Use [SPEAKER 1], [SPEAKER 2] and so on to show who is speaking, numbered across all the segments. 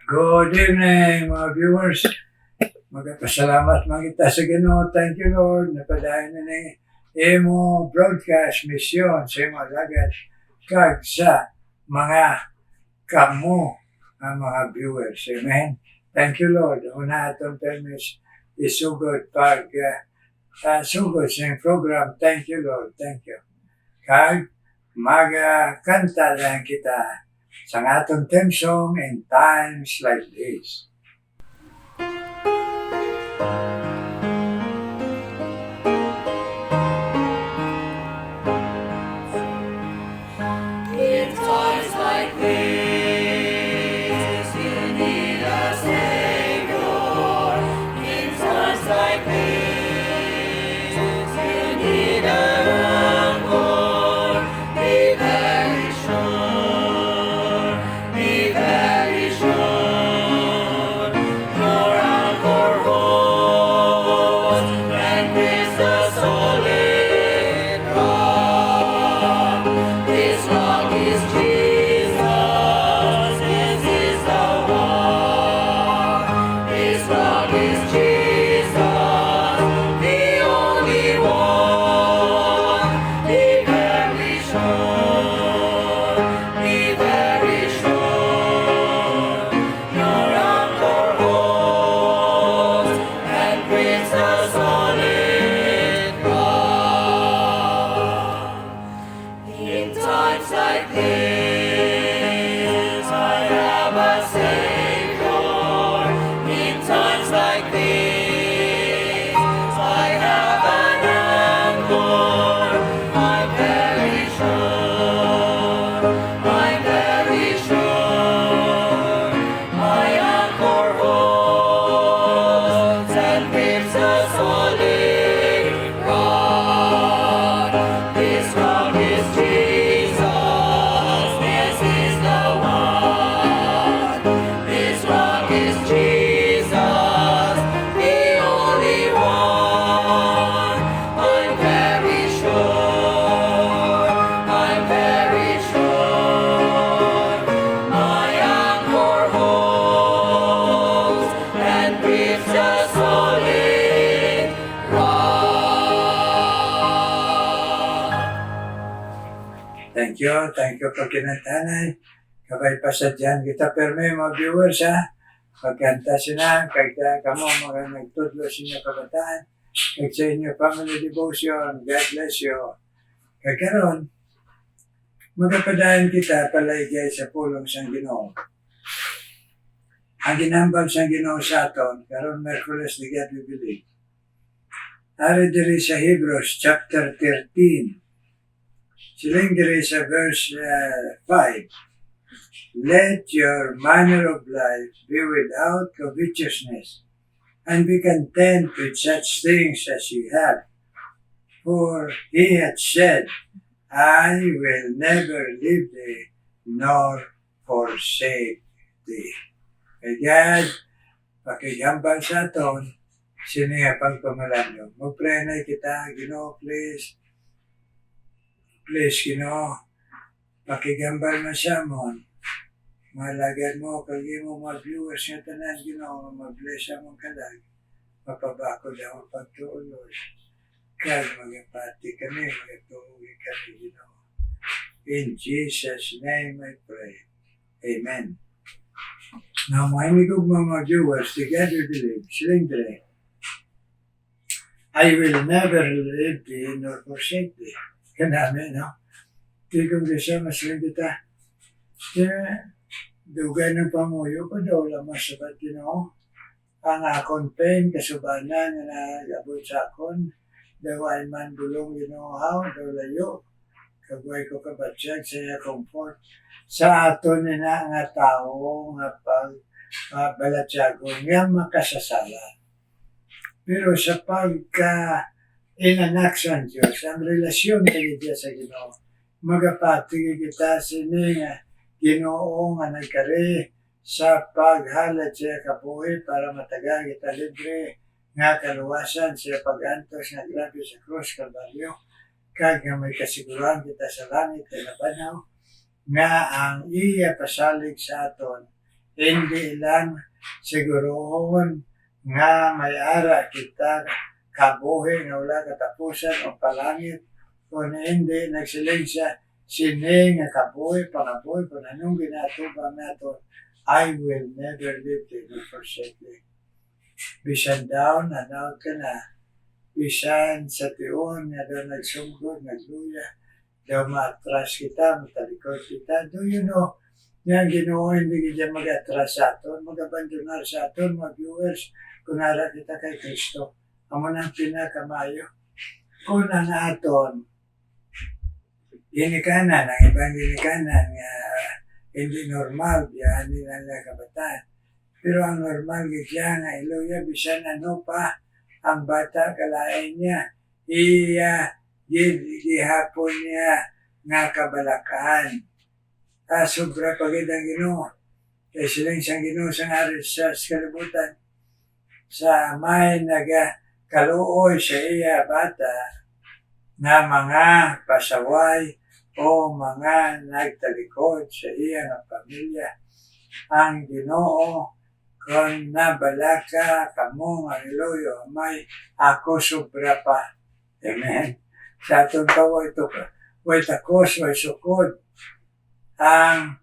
[SPEAKER 1] Good evening, mga viewers. Magpasalamat mga kita sa Ginoo. Thank you, Lord. Napadayon na ni imo broadcast mission sa imo lagad kag sa mga kamo ang mga viewers. Amen. Thank you, Lord. Una atong permis isugod pag sugod sa iyong program. Thank you, Lord. Thank you. Kag magkanta lang kita sa atong theme song in times like this.
[SPEAKER 2] In times like this, you need a Savior. In times like this, you need a anchor. Be very sure, be very sure. Your anchor holds and is the solid rock. This rock is Jesus, this is the one. This rock is Jesus, the only one. Be very sure, be very sure. Your anchor holds and brings the solid rock. In times like this, I have a Savior. In times like this, I have an anchor. I'm very sure, I'm very sure. My anchor holds and grips a solid rock. This rock is Jesus, this is the one. This rock is Jesus, the only one. I'm very sure, I'm very sure. My anchor holds and grips a solid rock.
[SPEAKER 1] Thank you for kinantanay. Kabay pa sa dyan kita perme mga viewers ha. Pagkanta sila, kag kamo mga nagtudlo sa inyo kabataan, kag sa inyo family devotion, God bless you. Kag karon, magapadayon kita palaygay sa pulong sang Ginoo. Ang ginambal sang Ginoo sa aton, karon Merkules ni God we believe. Ari diri sa Hebrews chapter 13. Siling diri sa verse 5. Let your manner of life be without covetousness, and be content with such things as you have. For he hath said, I will never leave thee, nor forsake thee. Kay God, pakigambal sa aton, siniya pagpamalanyo. Mag-pray na kita, Ginoo, please. Please, Ginoo, pakigambal mo siya mo. Malagyan mo, kag imo mga viewers nga tanan, Ginoo, mag-bless among kalag. Mapabako daw ang pagtuulos. Kag magapati kami, magatuugi kami, Ginoo. In Jesus' name I pray. Amen. Now, mahinig og mga viewers, together believe, siling dire, I will never leave thee nor forsake thee. Kanami, no? Tigong siya, masiling kita. Kaya, dugay ng pamuyo ko daw lamang sa Ginoo. Ang akong pain, kasubanan na nagabot sa akon, daw ay man gulong Ginoo, daw layo. Kagway ko kabatsyag sa iya comfort. Sa aton na nga tao, nga balatsyago, nga makasasala. Pero sa pagka-inanak sa Diyos, ang relasyon kaya sa Ginoo, magapati kita sini nga Ginoo nga nagkari sa paghalad siya kabuhi para matagal kita libre nga kaluwasan siya pag-antos nga grabe sa krus Kalbaryo kag nga may kasiguran kita sa langit kay nabanaw nga ang iya pasalig sa aton hindi lang sigurohon nga may ara kita kabuhi nga wala katapusan o palangit, kung hindi nagsiling siya sini nga kabuhi, pangabuhi, kung anong ginatubang nato, I will never leave thee nor forsake thee. Bisan daw, nanaw ka na, bisan sa tiyon nga daw nagsugod, nagluya, daw maatras kita, matalikod kita. Do you know, nga Ginoo hindi kita mag-atras sa aton, mag-abandonar sa aton, mga viewers, kung nara kita kay Kristo. Amo nang pinakamayo. Kung ang aton, ginikanan, ang ibang ginikanan nga hindi normal, yan nila nga kabataan. Pero ang normal gitya nga iluya, bisan ano pa, ang bata kalain niya, gihapon niya nga kabalakaan. Sobra pagid ang Ginoo. Kaya silang siyang Ginoo sa ngaris sa kalibutan. Sa may nagakaluoy sa iya bata na mga pasaway o mga nagtalikod sa iya ng pamilya. Ang Ginoo, kung nabalaka kamo nga iloyo, may ako sobra pa. Amen. Sa atong tawo ito, way takos, way sukod, ang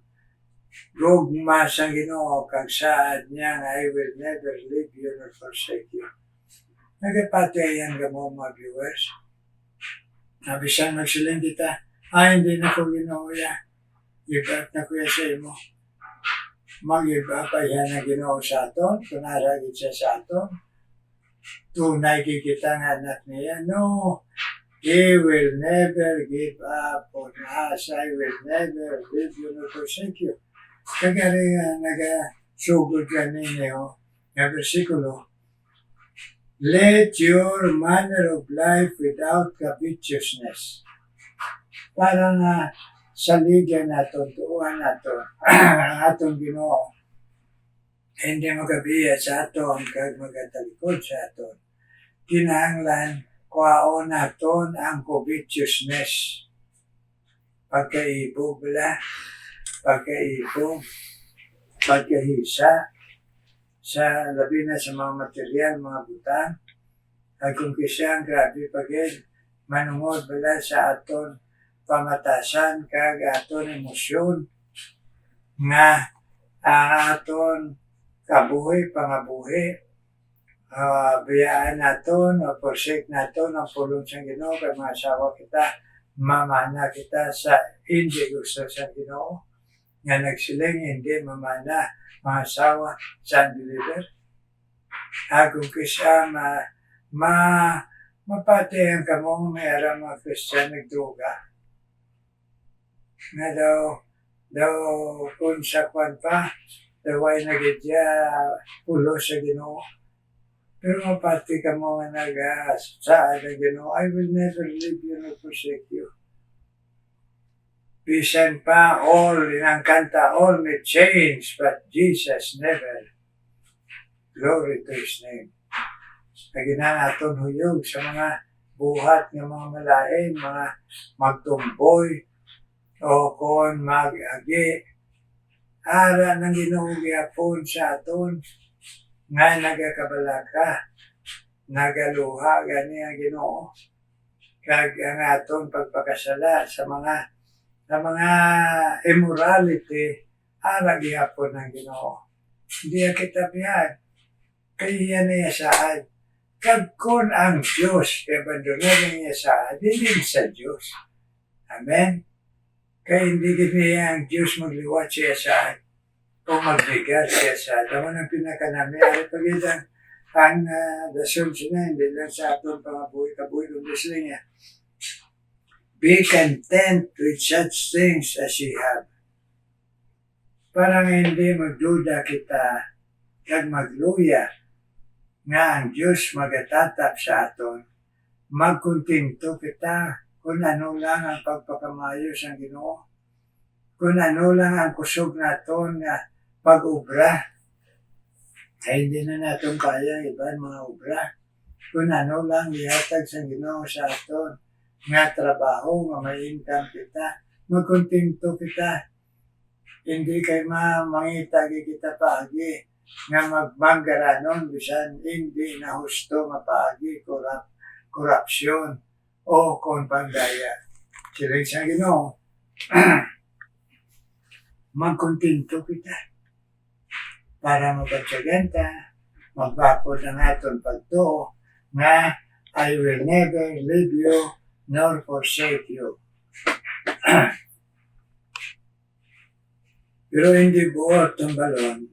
[SPEAKER 1] gugma sa Ginoo kag saad niya nga I will never leave you nor forsake you. Nagapatay yan ka mo mga viewers. Nabisan magsiling kita, hindi na ko Ginoo ya. Give up na ko ya sa imo. Mag-give up yan ang Ginoo sa aton, kunaragit siya sa aton. Tunay kita nga anak niya. No, He will never give up on us. I will never leave you nor forsake you. Kagari nga nagasugod ka ninyo, nga versikulo, let your manner of life without covetousness. Para nga saligan naton, tuuan naton, ang atong Ginoo. Hindi magabiya sa aton, kag magatalikod sa aton. Kinahanglan, kuhaon naton ang covetousness. Pagkaibog bala, pagkaibog, pagkahisa, sa labi na sa mga material, mga butang, ay kung kisang grabe pagin, manungod bala sa aton pamatasan, kag aton emosyon, nga aton kabuhi, pangabuhi, biyaan naton, o forsake naton, ang pulong sa Ginoo, kay mga asawa kita, mamana kita sa hindi gusto sa Ginoo, nga nagsiling hindi mamana mga asawa sa unbeliever. Kung kisa mapati ang kamong mayroong mga Christian nagdruga. Nga daw kung sa kwan pa, daw ay nagidya pulo sa Ginoo. Pero mapati ka mo nga nag-saan ng Ginoo, I will never leave you nor forsake you. Bisan pa, all may change, but Jesus never. Glory to His name. Naginang aton huyog sa mga buhat ng mga malain, mga magtumboy, o kung mag-agi. Ara ng Ginoo gyapon sa aton, nga nagakabalaka, nagaluha, gani ang Ginoo. Kag ang aton pagpakasala sa mga immorality, ara gyapon ng Ginoo. Hindi kita biyan. Kaya niya saan. Kag kun ang Diyos, abandonar niya saan, hindi sa Diyos. Amen? Kaya hindi niya ang Diyos magliwat siya saan o magbigat siya saan. Daman ang pinakanami, ari pagitang ang dasyon siya, hindi lang sa aton pangabuhi-kabuhi kung gusto niya. Be content with such things as you have. Parang hindi magduda kita kag magluya nga ang Diyos magatatap sa aton. Magkuntinto kita kung ano lang ang pagpakamayos ng Ginoo. Kung ano lang ang kusog naton nga pag-ubra. Ay hindi na natin kaya iban mga ubra. Kung ano lang ihatag sa Ginoo sa aton nga trabaho, nga may income kita, magkuntinto kita. hindi kay mangita kita paagi nga magmanggaranon bisan hindi na husto mapaagi korupsyon o kung pandaya. Sila sa Ginoo, magkontinto kita para mapatsaganta, magbakod ang aton pagtuo nga I will never leave you nor forsake you. Pero hindi buot ang balon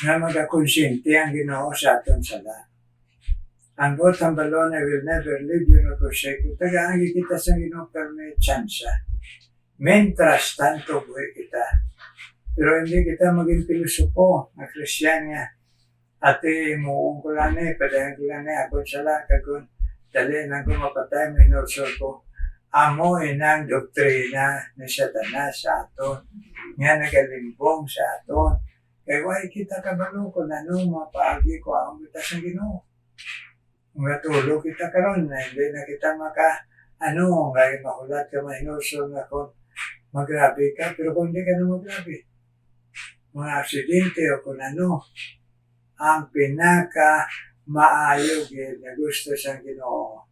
[SPEAKER 1] na magkakonsinti ang Ginoo sa aton sala. Ang buot ang balon, I will never leave you nor forsake you. Tagaangi kita sa Ginoo pero may tsansa. Mentras tanto buhay kita. Pero hindi kita maging pilosopo na Kristyanya. Ate muong ko lang padahan ko lang ako sala kagun dali nang kumapatay minusol ko. Amoy ng doktrina ni Satanas sa aton. Nga nagalimbong sa aton. Kaya why kita kabalo ko na nung mapaagi ko ang kita sa Ginoo. Matulog kita karon na hindi na kita ngayon mahulat ka mahinusol na kung magrabe ka, pero kung hindi ka na magrabe. Mga aksidente o kung ang pinaka maayo na gusto sa Ginoo.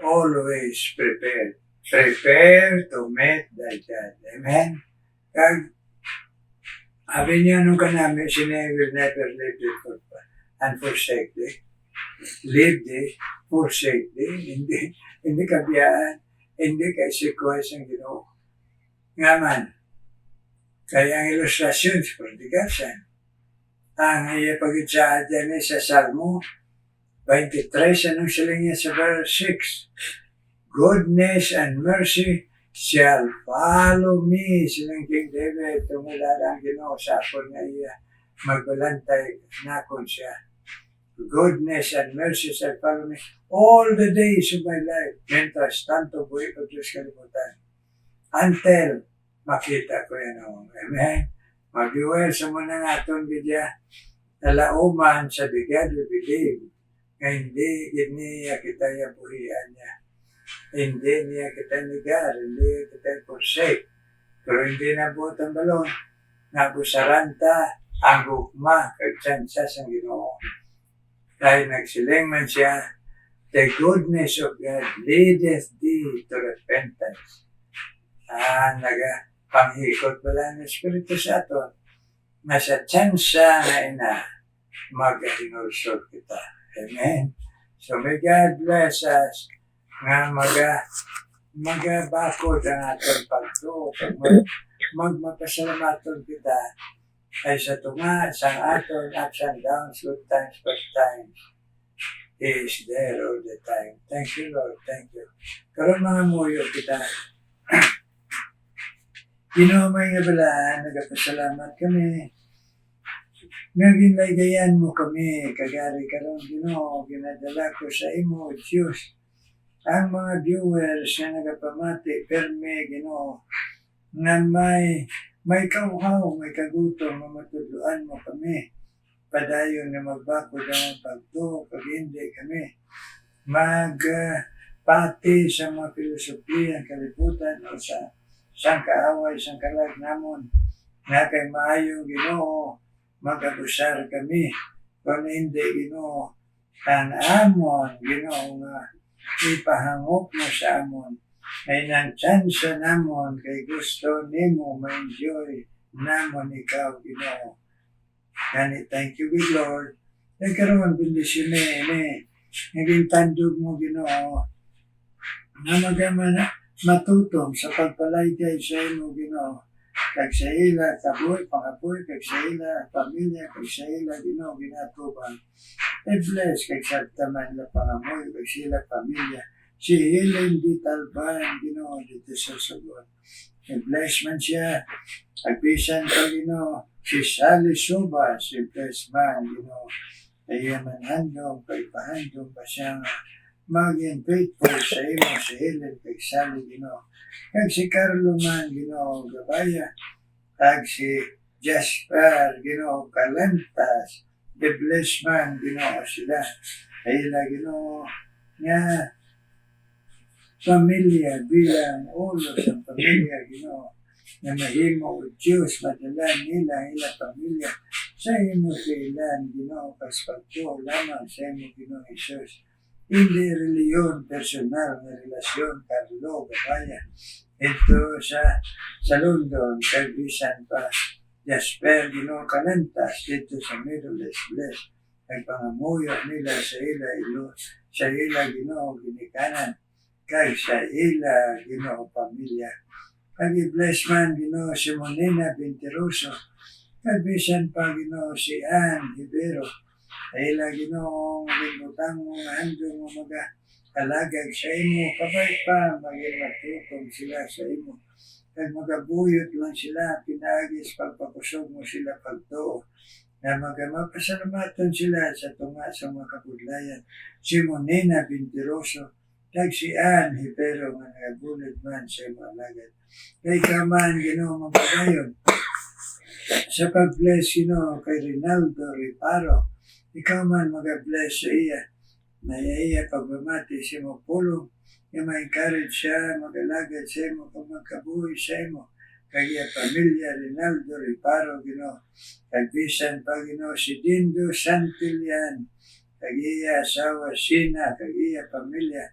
[SPEAKER 1] Always prepared. Prepare to meet thy God. Amen? Kag, sabi niya nung kanami, sinay will never leave thee and forsake thee. Leave thee, forsake thee. Hindi kabiyaan. Hindi ka isikuhay sa Ginoo. Nga man, kaya ang ilustrasyon sa politikasan, ang ipag-itsaad yan sa Salmo 23, anong sila niya sa verse 6? Goodness and mercy shall follow me. Silang King David, tumulala ang Ginoo sa ako na iya, magbalantay na kon siya. Goodness and mercy shall follow me all the days of my life. Mentras tanto buhay ko Diyos kalimutan. Until makita ko yan. Amen? Mag-iwel sa muna nga itong bidya, nalauman sa bigad we believe, nga hindi niya kita yabuhian niya. Hindi niya kita nigar, hindi kita forsake. Pero hindi na buot ang balon, nabusaranta ang gugma, kagtsansa sa Ginoo. Dahil nagsiling man siya, the goodness of God leadeth thee to repentance. Panghikot pala ng Espiritu sa aton, nasa tsansa na mag-inulsot kita. Amen. So may God bless us nga magabakod ang aton pagtuo. Magpasalamaton kita ay sa tunga, sa aton ups and downs, good times, bad times. He is there all the time. Thank you, Lord. Thank you. Karoon mga muyo kita. Ginoo may ngabalaan, nagpasalamat kami. Naginlaygayan mo kami, kagari karon Ginoo, ginadala ko sa imo, Diyos. Ang mga viewers na nagapamati, perme, Ginoo, na may kauhaw, may kagutom, mamatuluan mo kami. Padayon na magbakod ang pagto, pag hindi kami magpati sa mga filosofiya, kalibutan o sa sang kaaway, sang kalag namon, na kay maayong Ginoo, mag-abusar kami. Kung hindi Ginoo, ang amon, Ginoo nga, ipahangop mo sa amon, ay nang tsansa namon, kay gusto nimo ma-enjoy namon ikaw, Ginoo. Kani, thank you, good Lord. Nagkaroon, bindisyon naging tandog mo, Ginoo, na matutom sa pagpalaygay sa imo, Ginoo. Kag sa ila, kabuhi, pangabuhi, kag sa ila, pamilya, kag sa ila, Ginoo, ginatubang. I-bless, kag sa taman na pangamoy, kag sila, pamilya. Si Helen di Talban, Ginoo, dito sa sagot. I-bless man siya, agbisan ka, Ginoo. Si Sally Subas, i-bless man, Ginoo. Kaya man handong, kay pahandong pa siya maging faithful sa imo, sa Helen, kag Sally, Ginoo. Kag si Carlo man, Ginoo, Gabaya, kag si Jasper, Ginoo, Calantas, the bless man, Ginoo, sila. Ayla, Ginoo, nga, pamilya, bilang ulo sa pamilya, Ginoo. na mahimo o Diyos madalan nila ilang pamilya sa imo kailan Ginoo kas pagtuo lamang sa imo Ginoo Hesus. Hindi reliyon, personal na relasyon, karlo, gabaya. Ito sa London, kay bisan pa Jasper, Ginoo Kalantas, dito sa Middle East, bless. Ang pangamuyo nila sa ila Ginoo ginikanan, kay sa ila Ginoo pamilya. Kag i-bless man Ginoo si Monina Binteroso, kag bisan pa Ginoo si Ann Ibero, ay ila Ginoo ginutang mo nga handong mo alagag sa imo, kabay pa maging matutong sila sa imo. Kag magabuyot lang sila, pinagis pagpakusog mo sila pagtuo, na mapasalamatan sila sa tunga sa mga kapudlayan. Si Monina Binteroso, kag si Ann Hipero nga nagabulid man sa imo alagad. Kay kaman Ginoo mabagayon, sa pag-bless Ginoo kay Rinaldo Riparo, ikaw man mag-bless sa iya, na iya pagbamati sa imo pulong, na ma-encourage siya, mag-alagad sa imo, kung magkabuhi sa imo, kag iya pamilya Rinaldo Riparo Ginoo, kag bisan pa Ginoo si Dindo Santillan, kag iya asawa Sina, kag iya pamilya,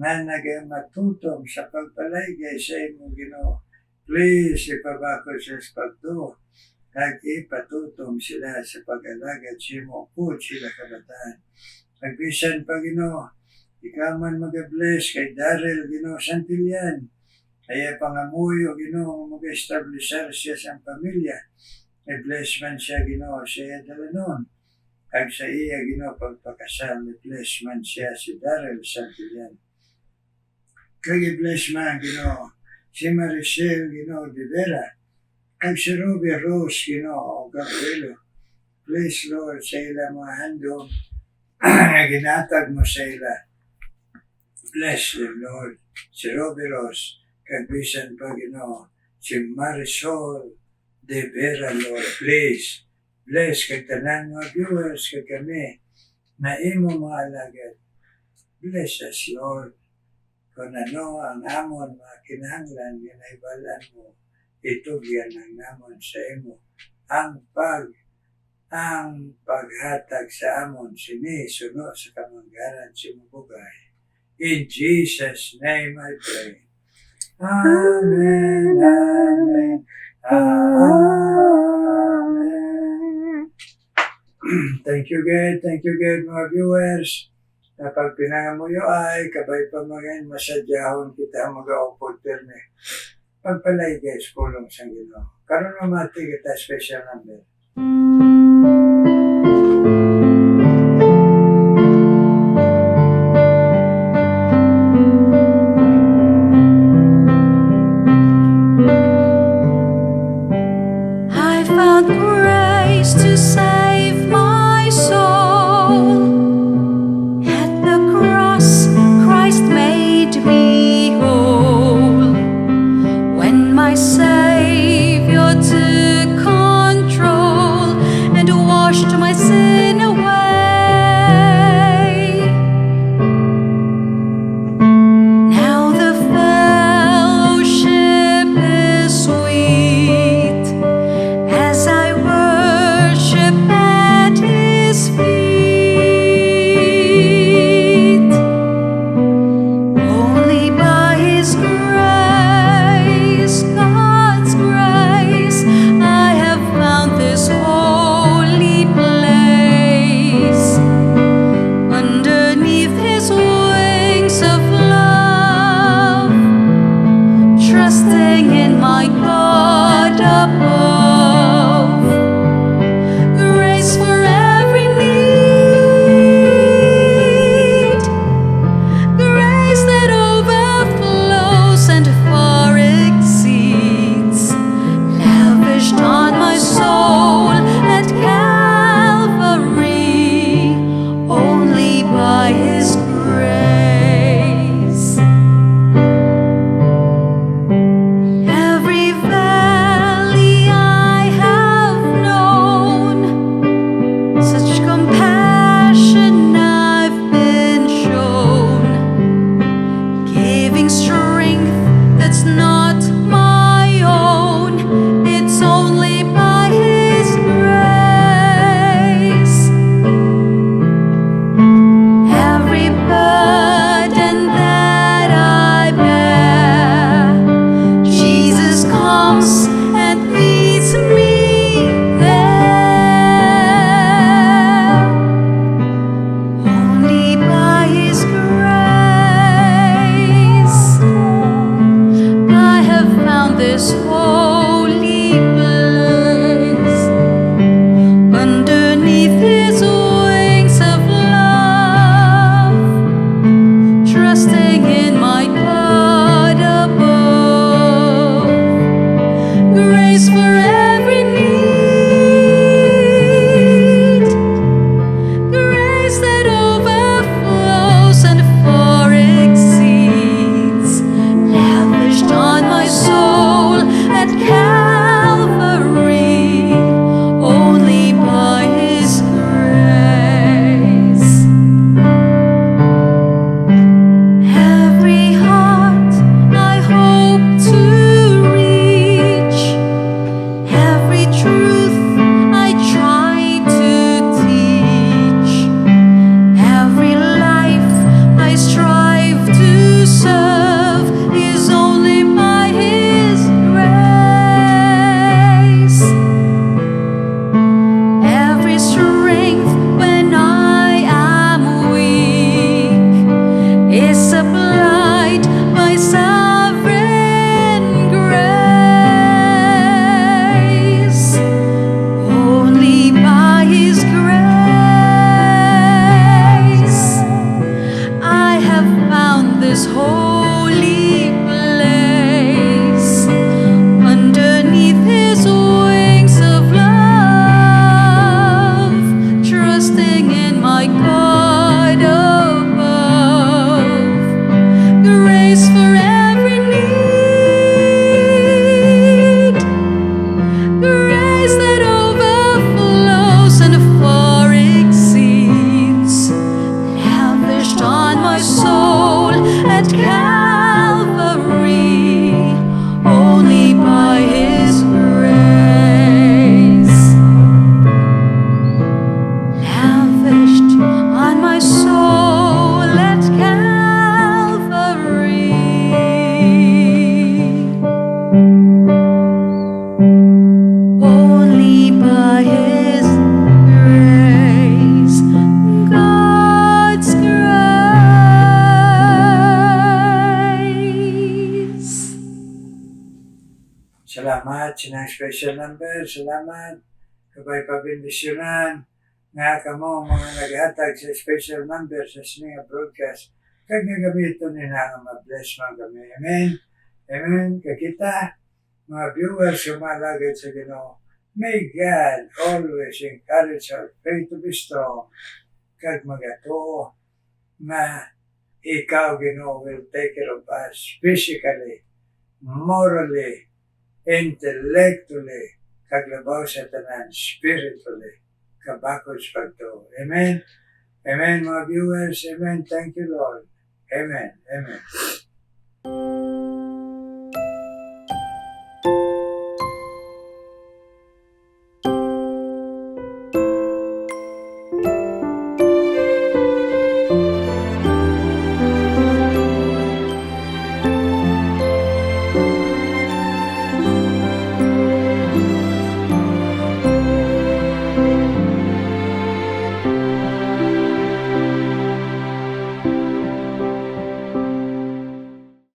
[SPEAKER 1] na nagamatutom sa pagpalaygay sa imo Ginoo. Please, ipabako sa pagtuo, kag ipatutom sila sa pag-alagad sa imo, pud sila kabataan. Nagbisan pa Ginoo, ikaw man mag-bless kay Daryl Ginoo Santillan, kaya pangamuyo Ginoo mag-establisher siya sa pamilya, i-bless man siya Ginoo siya dalanon, kag sa iya Ginoo pagpakasal, i-bless man siya si Daryl Santillan. Kag i-bless man Ginoo si Maricel Ginoo de Vera, kag si Ruby Rose Ginoo Gabrielo. Please Lord sa ila mga handog ginatag mo sa ila. Bless them, Lord. Si Ruby Rose, kag bisan pa Ginoo, si Marisol de Vera, Lord. Please, bless kag tanan mga viewers kag kami na imo mga alagad. Bless us, Lord. Kung ano ang amon mga kinahanglan, ginaibalan mo, itugyan ang namon sa imo. Ang paghatag sa amon sinisuno sa kamanggaran si mubugay. In Jesus' name I pray. Amen, amen, amen. Thank you God mga viewers. Na pag pinangamuyo ay kabay pa mga masadyahon kita mag-aupod pirme. Pagpalay guys, pulong sa Ginoo. Karon mamati kita special number.
[SPEAKER 3] I found grace to save my soul. At the cross, Christ made me whole. When my Savior took control and washed my sin away. Now the fellowship is sweet as I worship at His feet. Only by His grace, God's grace, I have found this holy place.
[SPEAKER 1] special number, salamat. Kabay pabindisyonan nga kamo mga naghatag sa special number sa sininga broadcast. Kag nagamiton ni na nga ma-bless mga kami. Amen. Amen. Kakita, mga viewers yung malagad sa Ginoo. May God always encourage our faith to be strong. Kag magatuo na ikaw, Ginoo, will take care of us physically, morally, intellectually, kaglabaw sa tanan, spiritually, kabakod sa pagtuo. Amen? Amen, mga viewers. Amen. Thank you, Lord. Amen. Amen.